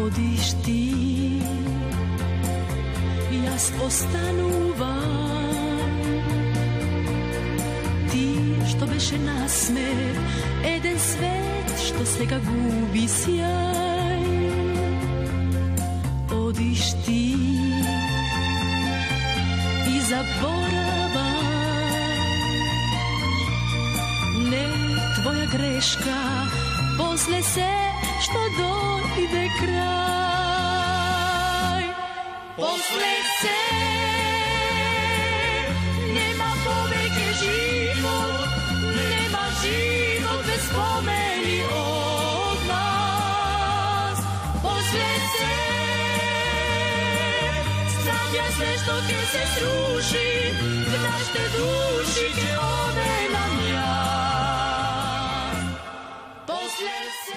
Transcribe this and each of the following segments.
Odиш ti, jaz ostanuvam. Ti što beše nasmeh, eden svet što svega gubi sjaj. Odiš ti i zaboravam. Ne tvoja greška, posle se što dojde kraj. Posle se nema poveke život, nema život bez spomeni od nas. Posle se stavlja sve što ke se sruši, k našte duši ke ode nam ja. Posle se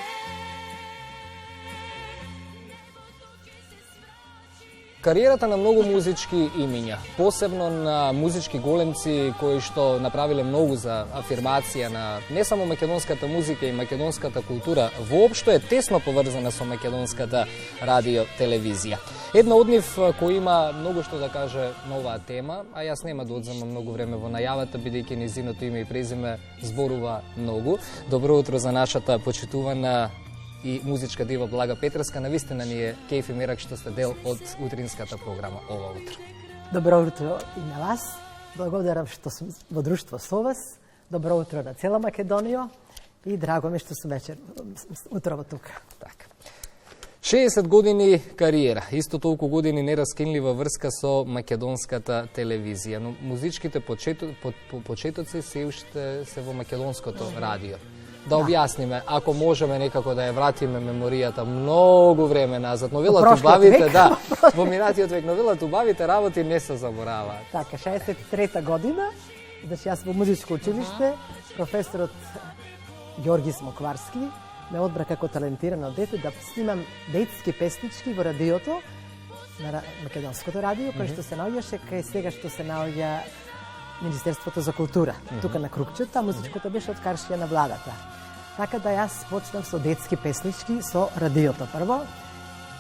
Кариерата на многу музички имиња, посебно на музички големци кои што направиле многу за афирмација на не само македонската музика и македонската култура, воопшто е тесно поврзана со македонската радио телевизија. Една од нив кој има многу што да каже на оваа тема, а јас нема да одземам многу време во најавата, бидејќи нејзиното име и презиме зборува многу. Добро утро за нашата почитувана и музичка дива Блага Петровска. Навистина ни е кејф и мерак што сте дел од утринската програма ова утро. Добро утро и на вас. Благодарам што сум во друштво со вас. Добро утро на цела Македонија и драго ми што сум вечер утрово тука. Така. 60 години кариера, исто толку години нераскинлива врска со македонската телевизија, но музичките почетоци се уште се во македонското радио. Да објасниме, ако можеме некако да ја вратиме меморијата многу време назад, но велат убавите, да, во минатиот век, но велат убавите работи не се забораваат. Така, 63-та година, значи јас во музичко училиште, професорот Ѓорги Смокварски ме одбра како талентирано дете да снимам детски песнички во радиото, на македонското радио, кој што се наоѓаше кај сега што се наоѓа Министерството за култура, тука на Крукчето, а музичкото беше од каршија на владата. Така да јас почнав со детски песнички со радиото прво.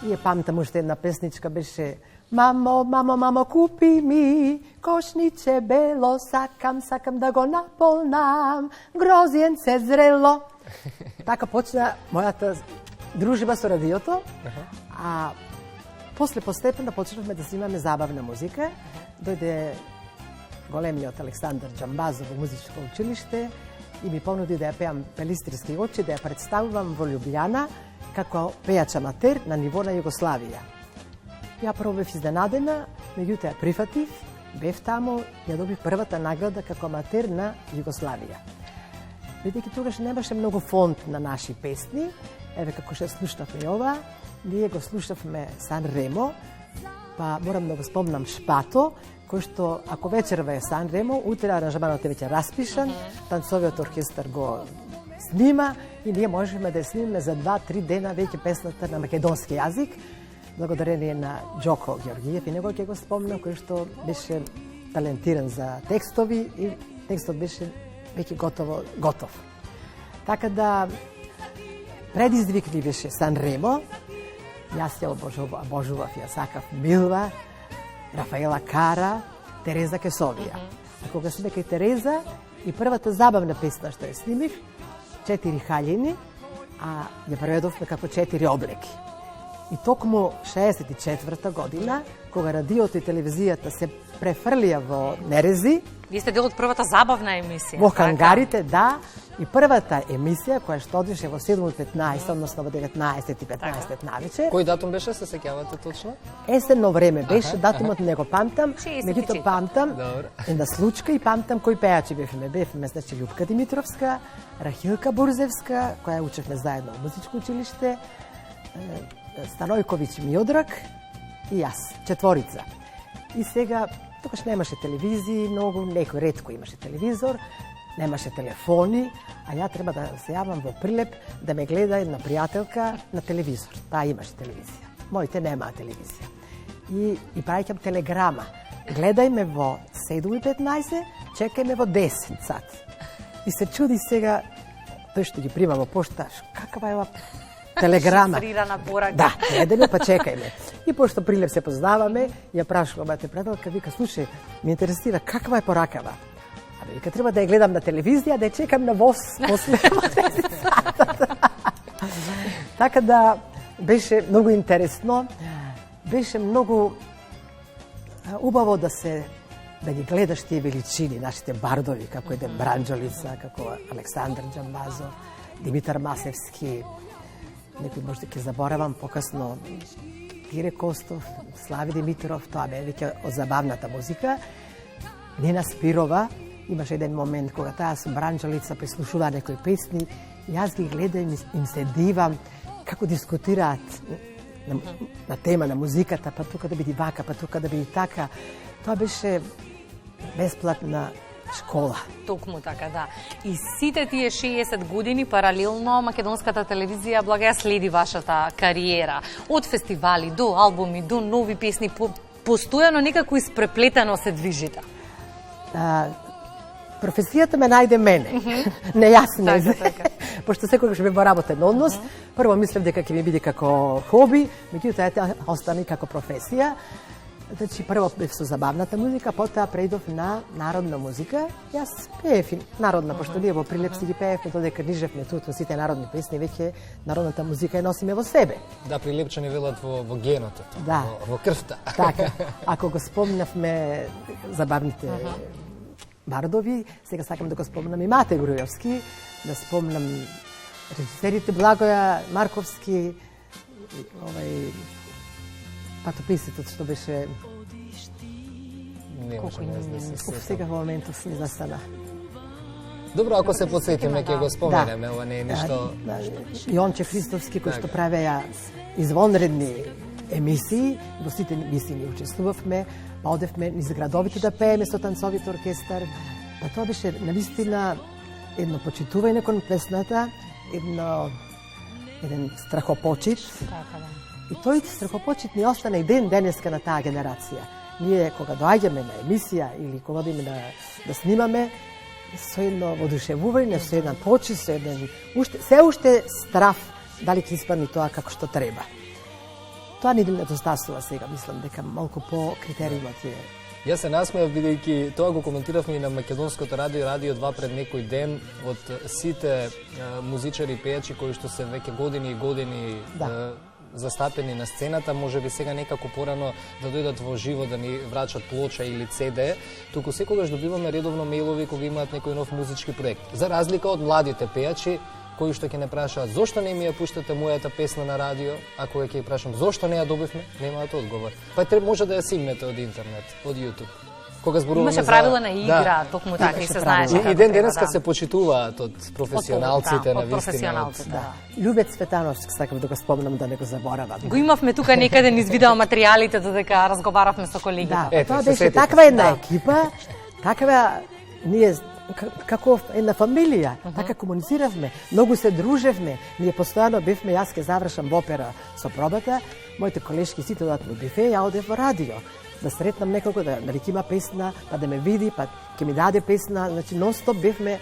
И памтам уште една песничка беше Мамо, мамо, мамо, купи ми кошниче бело, сакам да го наполнам, грозјенце зрело. Така почна мојата дружба со радиото, а после постепено почнавме да снимаме забавна музика. Дојде големиот Александар Джамбазов во музичко училиште и ми понуди да ја пеам Пелистрирски очи, да ја представувам во Љубљана како пејач аматер на ниво на Југославија. Ја прво бев изненадена, меѓутоа ја прифатив, бев таму, ја добив првата награда како аматер на Југославија. Бидејќи тогаш немаше многу фонд на наши песни, еве како што слушнавме ова, ние го слушавме Сан Ремо, па морам да го спомнам Шпато, кој што, ако вечерва е Сан Ремо, утре аранжманот е веќе распишан, танцовиот оркестар го снима и ние можеме да ја снимаме за 2-3 дена веќе песната на македонски јазик, благодарение на Џоко Ѓоргиев и него ќе го спомнам, кој што беше талентиран за текстови и текстот беше веќе готов. Така да предизвик ми беше Сан Ремо, јас ја обожував, ја сакав Милва, Рафаела Кара, Тереза Кесовија. А кога сме кај Тереза и првата забавна песна што ја снимив, 4 хаљини, а ја преведовме како 4 облеки. И токму 64-та година, кога радиото и телевизијата се префрлија во Нерези, вие сте дел од првата забавна емисија. Во хангарите, да, и првата емисија која што одише во 7:15, односно во 19:15 навечер. Кој датум беше, се сеќавате точно? Есенно време беше, датумот не го памтам, меѓутоа памтам една случка и памтам кои пејачи бевме. Бевме, значи, Љупка Димитровска, Рахилка Бурзевска, која учевме заедно во музичко училиште, Станојковиќ Миодрак и јас, четворица. И сега, тогаш немаше телевизии, многу, некој ретко имаше телевизор, немаше телефони, а ја треба да се јавам во Прилеп да ме гледа една пријателка на телевизор. Таа имаше телевизија. Моите немаа телевизија. И праќам телеграма. Гледај ме во 7:15, чекај ме во 10 сат. И се чуди сега, тој што ги прима во пошта, каква е ова телеграма. Шифрирана порака. Да, едеме, па чекајме. И пошто прилеп се познаваме, ја прашувам мојата пријателка, вика, слушај, ме интересира каква е поракава. Абе, вика, треба да ја гледам на телевизија, да ја чекам на ВОС после 10 сата. Така да беше многу интересно, беше многу убаво да ги гледаш тие величини, нашите бардови, како Еден Бранџалица, како Александар Џамбазов, Димитар Масевски, некој може да ќе заборавам покасно, Кире Костов, Слави Димитров, тоа бе веќе од забавната музика. Нина Спирова, имаше еден момент кога таа со Бранџалица преслушува некои песни, јас ги гледам и им се дивам како дискутираат на тема на музиката, па тука да биде вака, па тука да биде така. Тоа беше бесплатна школа. Токму така, да. И сите тие 60 години паралелно македонската телевизија блага ја следи вашата кариера. Од фестивали до албуми, до нови песни, постојано некако испреплетено се движите. Професијата ме најде мене. Не јас не. Така. Пошто секогаш ме во работен однос, прво мислев дека ќе ми биде како хоби, меѓутоа тоа остана како професија. Значи, прво бев со забавната музика, потоа преидов на народна музика. Јас пеев народна, пошто ние во Прилеп си ги пеевме, додека нижевме туто сите народни песни, веќе народната музика ја носиме во себе. Да, Прилепчани велат во геното, да. во крвта. Така, ако го спомнавме забавните бардови, сега сакам да го спомнам и Мате Грујовски, да спомнам режисерите Благоја Марковски, патописитот што беше... Не може да се сетам. Сега во моментот се застана. Добро, ако се подсетиме, ќе го споменеме, ова не е ништо... Јонче Христовски, кој што правеја извонредни емисии, во сите емисии ни учествувавме, па одевме низ градовите да пееме со танцовиот оркестар. Па тоа беше навистина едно почитување кон песната, еден страхопочит. Така, да. И тој страхопочит ни остана и денеска на таа генерација. Ние кога доаѓаме на емисија или кога одиме да снимаме, со едно воодушевување, со еден почит, со еден се уште страв дали ќе испадне тоа како што треба. Тоа ни недостасува сега, мислам дека малку по критериумот е. Јас се насмеав бидејќи тоа го коментиравме и на македонското радио, Радио 2 пред некој ден, од сите музичари и пејачи кои што се веќе години и години застапени на сцената, може би сега некако порано да дојдат во живо да ни врачат плоча или CD, туку секогаш добиваме редовно мејлови кога имаат некој нов музички проект. За разлика од младите пејачи, кои што ќе не прашаат зошто не ми ја пуштате мојата песна на радио, а кога ќе ја прашам зошто не ја добивме, немаат одговор. Па може да ја симнете од интернет, од YouTube. Кога зборуваме имаше правила на игра, токму така и се знаеше како и ден денеска се почитуваат од професионалците на вистина. Да. Љубец Цветановски, сакам да го спомнам да не го заборавам. Го имавме тука некаде низ видео материјалите додека разговаравме со колегите. Да, тоа беше таква една екипа, таква ние како една фамилија, така комунициравме, многу се дружевме, ние постојано бевме, јас ке завршам во опера со пробата, моите колешки сите одат во бифе, ја одев во радио. Да сретнам некако, да ќе има песна, па да ме види, па ќе ми даде песна, значи нон-стоп бевме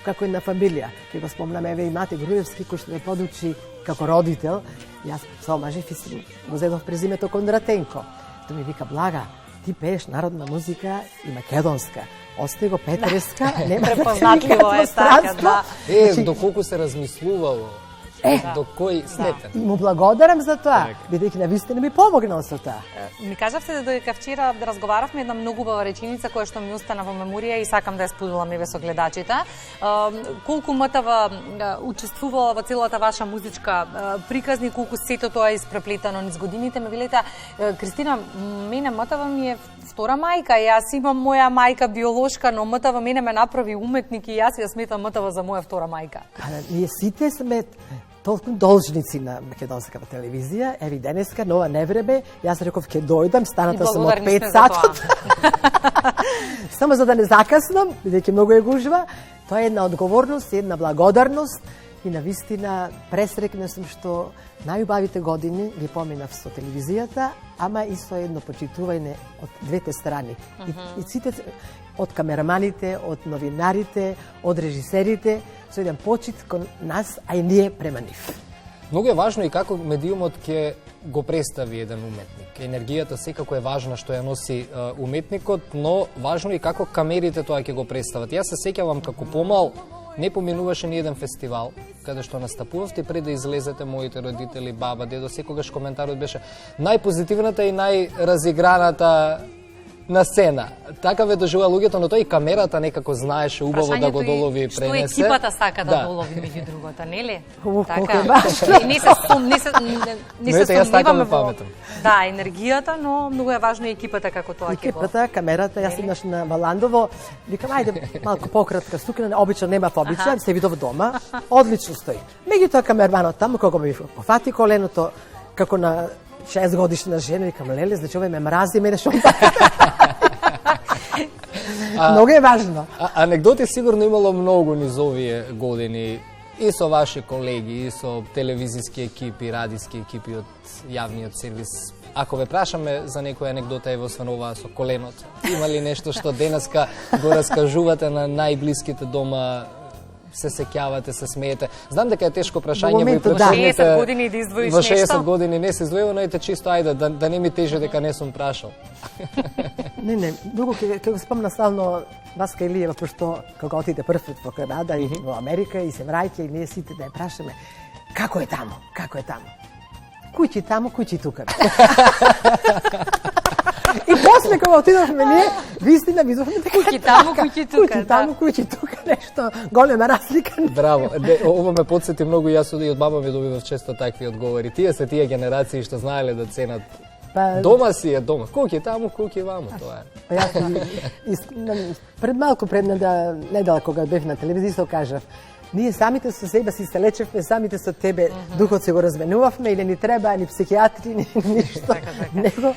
како една фамилија. Ке го спомнам еве и Мате Грујевски, кој што ме подучи како родител, јас се омажив и го зедов презимето Кондратенко. Тој ми вика, Блага, ти пееш народна музика и македонска. Остай го петереска, нема препознатливо е така, да. Доколку се размислувало, до кој степен. Му благодарам за тоа, бидејќи навистина ми помогнал со тоа. Ми кажавте дека вчера разговаравме една многу убава реченица која што ми остана во меморија и сакам да ја споделам еве со гледачите. Колку МТВ учествувала во целата ваша музичка приказни, колку сето тоа е испреплетено низ годините, ме велете, Кристина, мене МТВ ми е втора мајка, јас имам моја мајка биолошка, но МТВ мене ме направи уметник и јас ја сметам МТВ за моја втора мајка. Ние сите сме толку должници на македонската телевизија, еви денеска, нова невреме, јас реков ќе дојдам, станата сум од 5 сатот. Само за да не закаснам, бидејќи многу е гужва, тоа е една одговорност, една благодарност и навистина пресрекна сум што најубавите години ги поминав со телевизијата, ама и со едно почитување од двете страни. И сите од камераманите, од новинарите, од режисерите, со еден почит кон нас, а и ние према нив. Многу е важно и како медиумот ќе го представи еден уметник. Енергијата секако е важна што ја носи уметникот, но важно и како камерите тоа ќе го представат. Јас се сеќавам како помал, не поминуваше ни еден фестивал каде што настапувавте пред да излезете моите родители, баба, дедо, секогаш коментарот беше најпозитивната и најразиграната на сцена. Така ве доживува луѓето, но тој и камерата некако знаеше убаво да го долови и пренесе. Што екипата сака да долови меѓу другото, нели? Така. Не се сомневаме во да, енергијата, но многу е важно и екипата како тоа ќе го. Екипата, камерата, јас еднаш на Валандово, викам ајде малку пократка стукина, обично нема обичај, се видов дома, одлично стои. Меѓутоа камерманот таму кога ми пофати коленото како на 6 годишна жена, викам леле, значи овој ме мрази, мене што Многу е важно. Анекдоти сигурно имало многу низ овие години и со ваши колеги, и со телевизиски екипи, радиски екипи од јавниот сервис. Ако ве прашаме за некоја анекдота, ево освен оваа со коленото, има ли нешто што денеска го раскажувате на најблиските дома, се сеќавате, се смеете? Знам дека е тешко прашање, во 60 години да издвоиш нешто. Во 60 нешто? години не се издвојува, но ете чисто ајде да не ми тежи дека не сум прашал. Не, многу ќе го спомна стално Васка Илиева, пошто кога отиде прв пат во Канада и во Америка и се враќа и ние сите да ја прашаме како е таму, како е таму. Куќи таму, куќи тука. И после кога отидовме ние, вистина видовме дека куќи таму, куќи тука. Куќи таму, куќи тука, нешто голема разлика. Браво. Ова ме потсети многу, јас и од баба ми добивав често такви одговори. Тие се тие генерации што знаеле да ценат дома си е дома. Куќи таму, куќи ваму, тоа е. Јас пред малку недела кога бев на телевизија се кажав, ние самите со себе си се лечевме, самите со тебе духот се го разменувавме и не ни треба ни психијатри, ни ништо. Него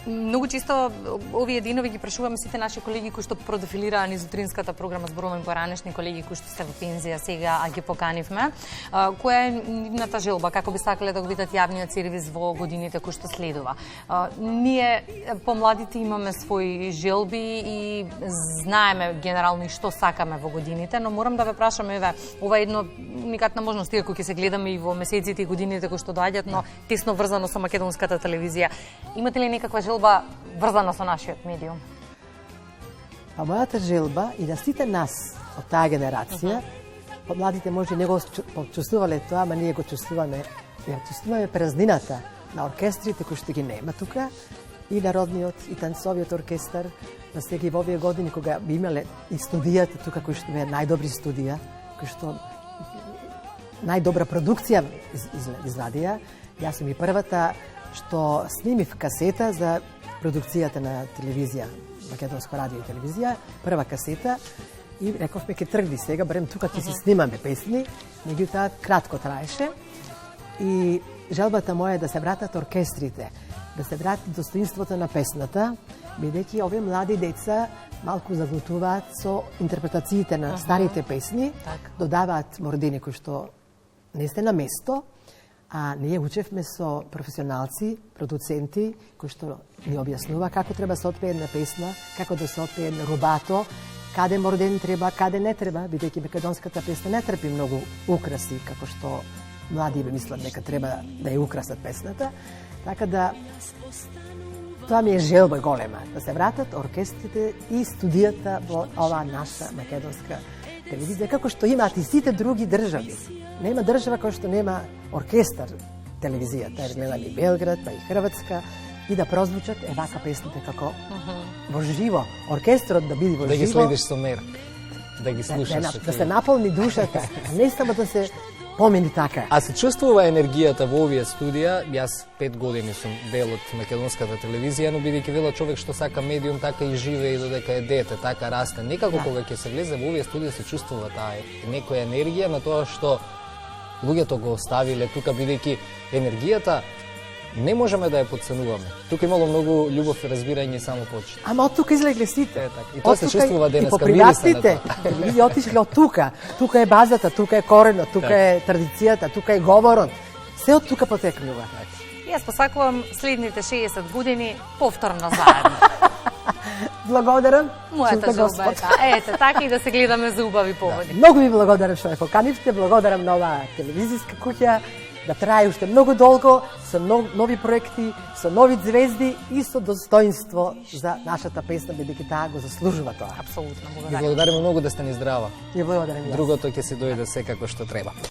Многу често овие денови ги прашуваме сите наши колеги кои што продефилираа низ утринската програма, зборуваме поранешни колеги кои што се во пензија сега, а ги поканивме. Која е нивната желба, како би сакале да го видат јавниот сервис во годините кои што следува? Ние помладите имаме своји желби и знаеме генерално и што сакаме во годините, но морам да ве прашам, еве, ова е едно уникатна можност, иако ќе се гледаме и во месеците и годините кои што доаѓаат, но тесно врзано со македонската телевизија. Имате ли некаква желба врзана со нашиот медиум? А мојата желба и да сите нас од таа генерација, младите може не го почувствувале тоа, ама ние го чувствуваме. Ја чувствуваме празнината на оркестрите кои што ги нема тука, и народниот и танцовиот оркестар, да се ги во овие години кога би имале и студијата тука кои што беа најдобри студија, кои што најдобра продукција извадија. Јас сум и првата што снимив касета за продукцијата на телевизија, Македонско радио и телевизија, прва касета, и рековме ке тргни сега, барем тука ќе си снимаме песни, меѓутоа кратко траеше. И желбата моја е да се вратат оркестрите, да се врати достоинството на песната, бидејќи овие млади деца малку заглутуваат со интерпретациите на старите песни, додаваат мордини кои што не сте на место, а ние учевме со професионалци, продуценти, кои што ни објаснува како треба се отпее една песна, како да се отпее една рубато, каде морден треба, каде не треба, бидејќи македонската песна не трпи многу украси, како што млади мислат дека треба да ја украсат песната. Така да, тоа ми е желба голема, да се вратат оркестрите и студијата во оваа наша македонска телевизија, како што имаат и сите други држави. Нема држава која што нема оркестар телевизијата, гледам и Белград, па и Хрватска, и да прозвучат вака песните како во живо, оркестрот да биде во живо. Да ги следиш со мер, да ги слушаш. Да се наполни душата, не само да се помени така. А се чувствува енергијата во овие студија. Јас 5 години сум дел од македонската телевизија, но бидејќи вела човек што сака медиум, така и живее и додека е дете, така расте. Некако кога ќе се влезе во овие студија се чувствува таа некоја енергија на тоа што луѓето го оставиле тука, бидејќи енергијата не можеме да ја подценуваме. Тука имало многу љубов и разбирање и само почит. Ама од тука излегле сите. И тоа се чувствува денеска, мириса на тоа. И отишли од тука. Тука е базата, тука е коренот, тука е традицијата, тука е говорот. Се од тука потекнува. Јас посакувам следните 60 години повторно заедно. Благодарам. Мојата желба е таа. Ете, така и да се гледаме за убави поводи. Многу ви благодарам што ме поканивте, благодарам на оваа телевизиска куќа да трае уште многу долго, со нови проекти, со нови звезди и со достоинство за нашата песна, бидејќи таа го заслужува тоа. Апсолутно, Ви благодариме многу, да сте ни здрава. И благодарам. Другото ќе се дојде секако што треба.